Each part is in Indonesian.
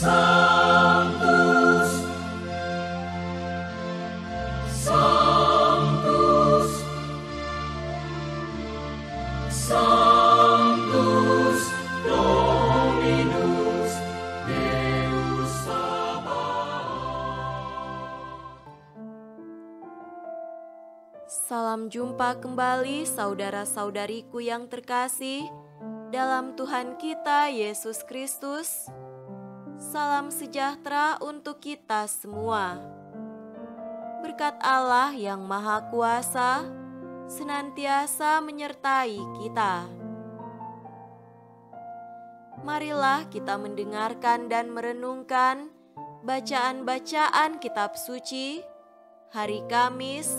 Sanctus, Sanctus, Sanctus Dominus Deus Sabaoth. Salam jumpa kembali saudara-saudariku yang terkasih dalam Tuhan kita Yesus Kristus. Salam sejahtera untuk kita semua. Berkat Allah yang Maha Kuasa senantiasa menyertai kita. Marilah kita mendengarkan dan merenungkan bacaan-bacaan kitab suci hari Kamis,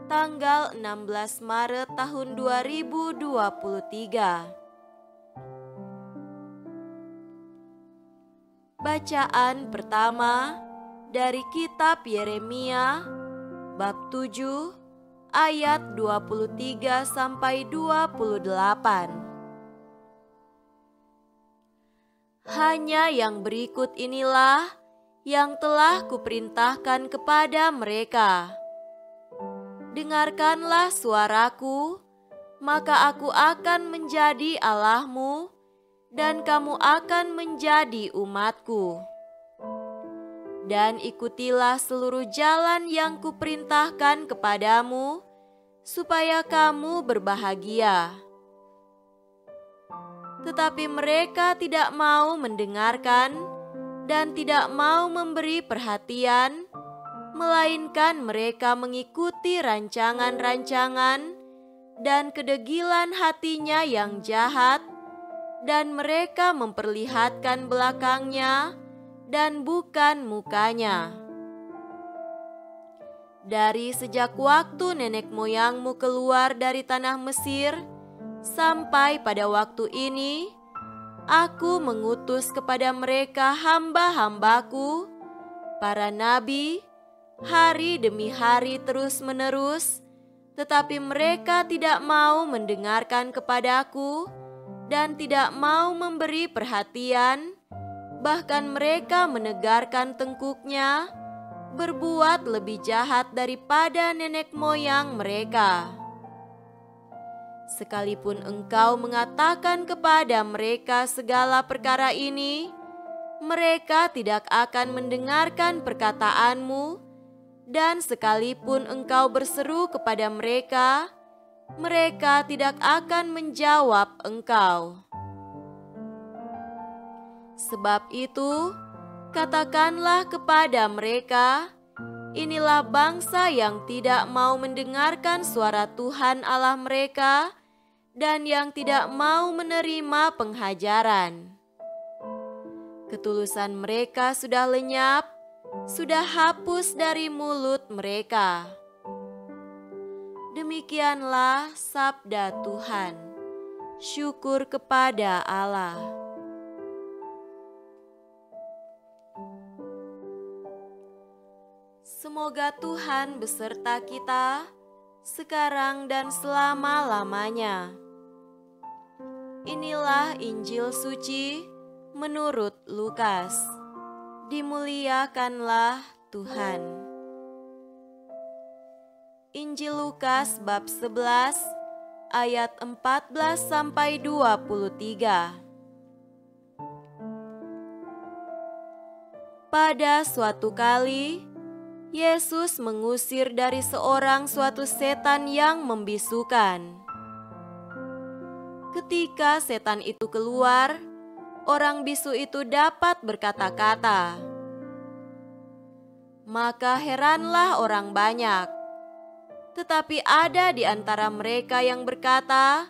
tanggal 16 Maret tahun 2023. Bacaan pertama dari kitab Yeremia bab 7 ayat 23 sampai 28. Hanya yang berikut inilah yang telah kuperintahkan kepada mereka. Dengarkanlah suaraku, maka aku akan menjadi Allahmu, dan kamu akan menjadi umatku. Dan ikutilah seluruh jalan yang kuperintahkan kepadamu, supaya kamu berbahagia. Tetapi mereka tidak mau mendengarkan dan tidak mau memberi perhatian, melainkan mereka mengikuti rancangan-rancangan dan kedegilan hatinya yang jahat, dan mereka memperlihatkan belakangnya dan bukan mukanya. Dari sejak waktu nenek moyangmu keluar dari tanah Mesir sampai pada waktu ini, aku mengutus kepada mereka hamba-hambaku, para nabi, hari demi hari terus-menerus, tetapi mereka tidak mau mendengarkan kepadaku dan tidak mau memberi perhatian, bahkan mereka menegarkan tengkuknya, berbuat lebih jahat daripada nenek moyang mereka. Sekalipun engkau mengatakan kepada mereka segala perkara ini, mereka tidak akan mendengarkan perkataanmu, dan sekalipun engkau berseru kepada mereka, mereka tidak akan menjawab engkau. Sebab itu, katakanlah kepada mereka, inilah bangsa yang tidak mau mendengarkan suara Tuhan Allah mereka dan yang tidak mau menerima penghajaran. Ketulusan mereka sudah lenyap, sudah hapus dari mulut mereka. Demikianlah sabda Tuhan. Syukur kepada Allah. Semoga Tuhan beserta kita sekarang dan selama-lamanya. Inilah Injil suci menurut Lukas. Dimuliakanlah Tuhan. Injil Lukas bab 11 ayat 14 sampai 23. Pada suatu kali, Yesus mengusir dari seorang suatu setan yang membisukan. Ketika setan itu keluar, orang bisu itu dapat berkata-kata. Maka heranlah orang banyak. Tetapi ada di antara mereka yang berkata,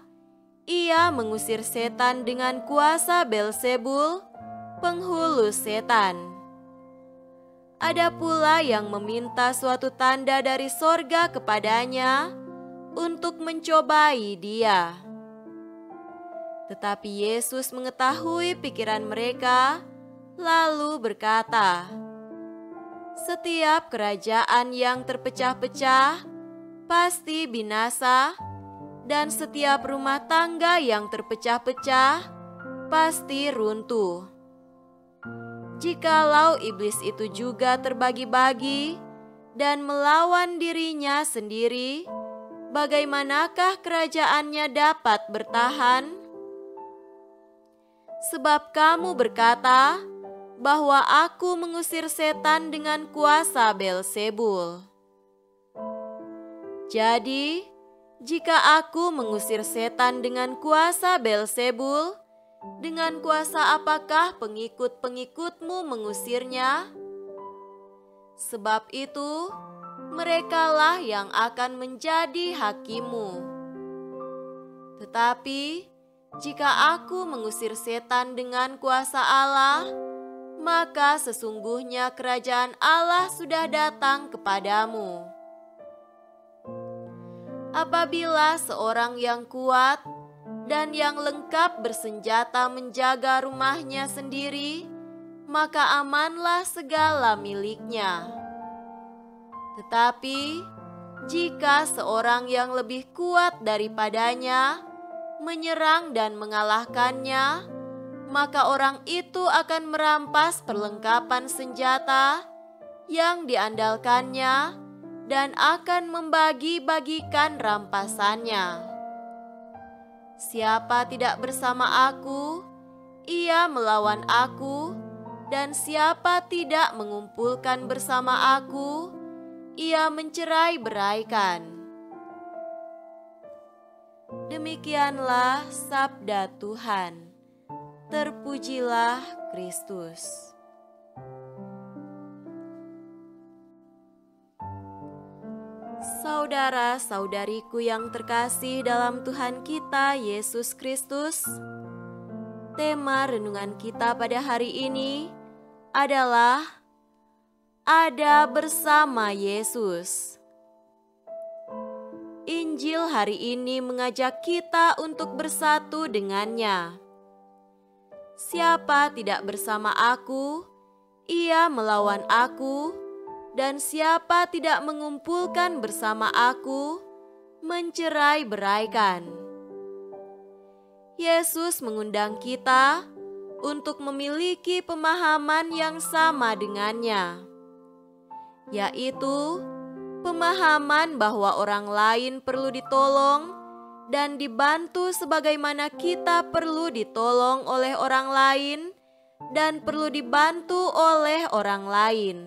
ia mengusir setan dengan kuasa Beelzebul, penghulu setan. Ada pula yang meminta suatu tanda dari sorga kepadanya untuk mencobai dia. Tetapi Yesus mengetahui pikiran mereka, lalu berkata, setiap kerajaan yang terpecah-pecah pasti binasa, dan setiap rumah tangga yang terpecah-pecah pasti runtuh. Jikalau iblis itu juga terbagi-bagi dan melawan dirinya sendiri, bagaimanakah kerajaannya dapat bertahan? Sebab kamu berkata bahwa aku mengusir setan dengan kuasa Beelzebul. Jadi, jika aku mengusir setan dengan kuasa Beelzebul, dengan kuasa apakah pengikut-pengikutmu mengusirnya? Sebab itu, merekalah yang akan menjadi hakimmu. Tetapi, jika aku mengusir setan dengan kuasa Allah, maka sesungguhnya kerajaan Allah sudah datang kepadamu. Apabila seorang yang kuat dan yang lengkap bersenjata menjaga rumahnya sendiri, maka amanlah segala miliknya. Tetapi, jika seorang yang lebih kuat daripadanya menyerang dan mengalahkannya, maka orang itu akan merampas perlengkapan senjata yang diandalkannya dan akan membagi-bagikan rampasannya. Siapa tidak bersama aku, ia melawan aku, dan siapa tidak mengumpulkan bersama aku, ia mencerai-beraikan. Demikianlah sabda Tuhan. Terpujilah Kristus. Saudara-saudariku yang terkasih dalam Tuhan kita Yesus Kristus, tema renungan kita pada hari ini adalah ada bersama Yesus. Injil hari ini mengajak kita untuk bersatu dengannya. Siapa tidak bersama aku, ia melawan aku, dan siapa tidak mengumpulkan bersama aku, mencerai-beraikan. Yesus mengundang kita untuk memiliki pemahaman yang sama dengannya, yaitu pemahaman bahwa orang lain perlu ditolong dan dibantu sebagaimana kita perlu ditolong oleh orang lain dan perlu dibantu oleh orang lain.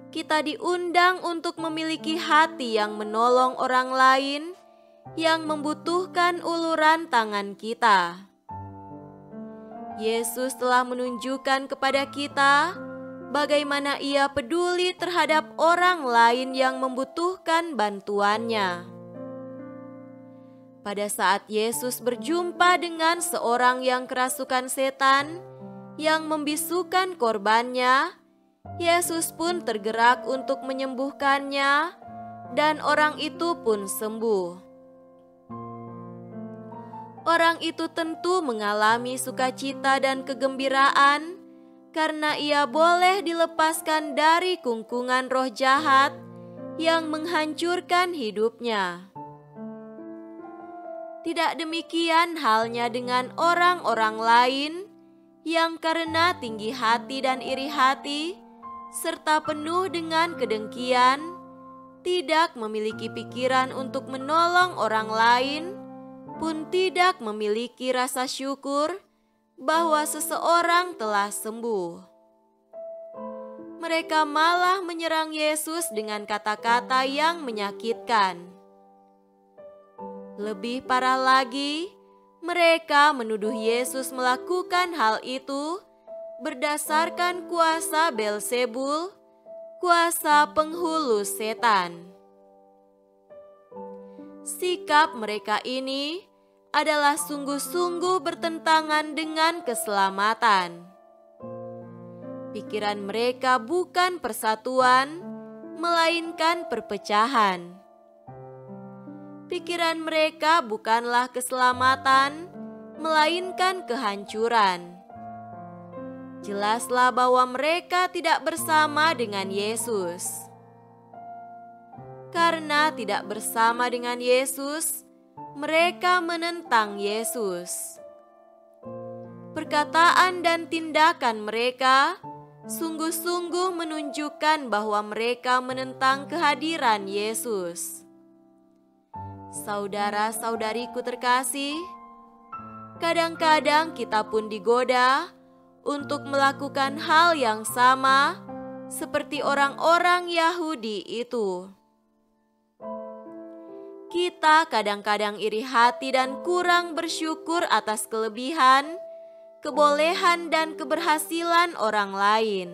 Kita diundang untuk memiliki hati yang menolong orang lain yang membutuhkan uluran tangan kita. Yesus telah menunjukkan kepada kita bagaimana Ia peduli terhadap orang lain yang membutuhkan bantuannya. Pada saat Yesus berjumpa dengan seorang yang kerasukan setan yang membisukan korbannya, Yesus pun tergerak untuk menyembuhkannya, dan orang itu pun sembuh. Orang itu tentu mengalami sukacita dan kegembiraan karena ia boleh dilepaskan dari kungkungan roh jahat yang menghancurkan hidupnya. Tidak demikian halnya dengan orang-orang lain yang karena tinggi hati dan iri hati, serta penuh dengan kedengkian, tidak memiliki pikiran untuk menolong orang lain, pun tidak memiliki rasa syukur bahwa seseorang telah sembuh. Mereka malah menyerang Yesus dengan kata-kata yang menyakitkan. Lebih parah lagi, mereka menuduh Yesus melakukan hal itu berdasarkan kuasa Beelzebul, kuasa penghulu setan. Sikap mereka ini adalah sungguh-sungguh bertentangan dengan keselamatan. Pikiran mereka bukan persatuan, melainkan perpecahan. Pikiran mereka bukanlah keselamatan, melainkan kehancuran. Jelaslah bahwa mereka tidak bersama dengan Yesus. Karena tidak bersama dengan Yesus, mereka menentang Yesus. perkataan dan tindakan mereka sungguh-sungguh menunjukkan bahwa mereka menentang kehadiran Yesus. Saudara-saudariku terkasih, kadang-kadang kita pun digoda untuk melakukan hal yang sama seperti orang-orang Yahudi itu. Kita kadang-kadang iri hati dan kurang bersyukur atas kelebihan, kebolehan, dan keberhasilan orang lain.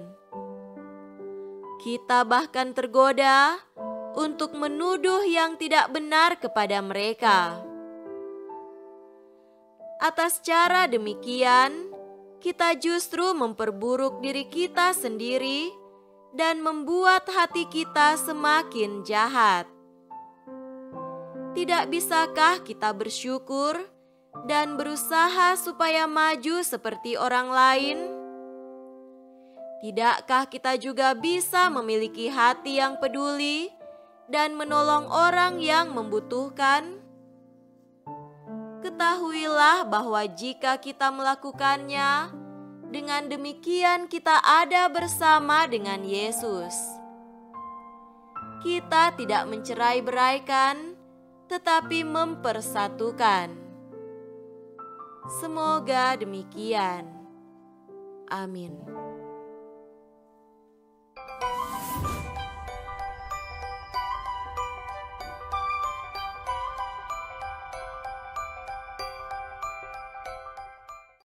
Kita bahkan tergoda untuk menuduh yang tidak benar kepada mereka. Atas cara demikian, kita justru memperburuk diri kita sendiri dan membuat hati kita semakin jahat. Tidak bisakah kita bersyukur dan berusaha supaya maju seperti orang lain? Tidakkah kita juga bisa memiliki hati yang peduli dan menolong orang yang membutuhkan? Ketahuilah bahwa jika kita melakukannya, dengan demikian kita ada bersama dengan Yesus. Kita tidak mencerai-beraikan, tetapi mempersatukan. Semoga demikian. Amin.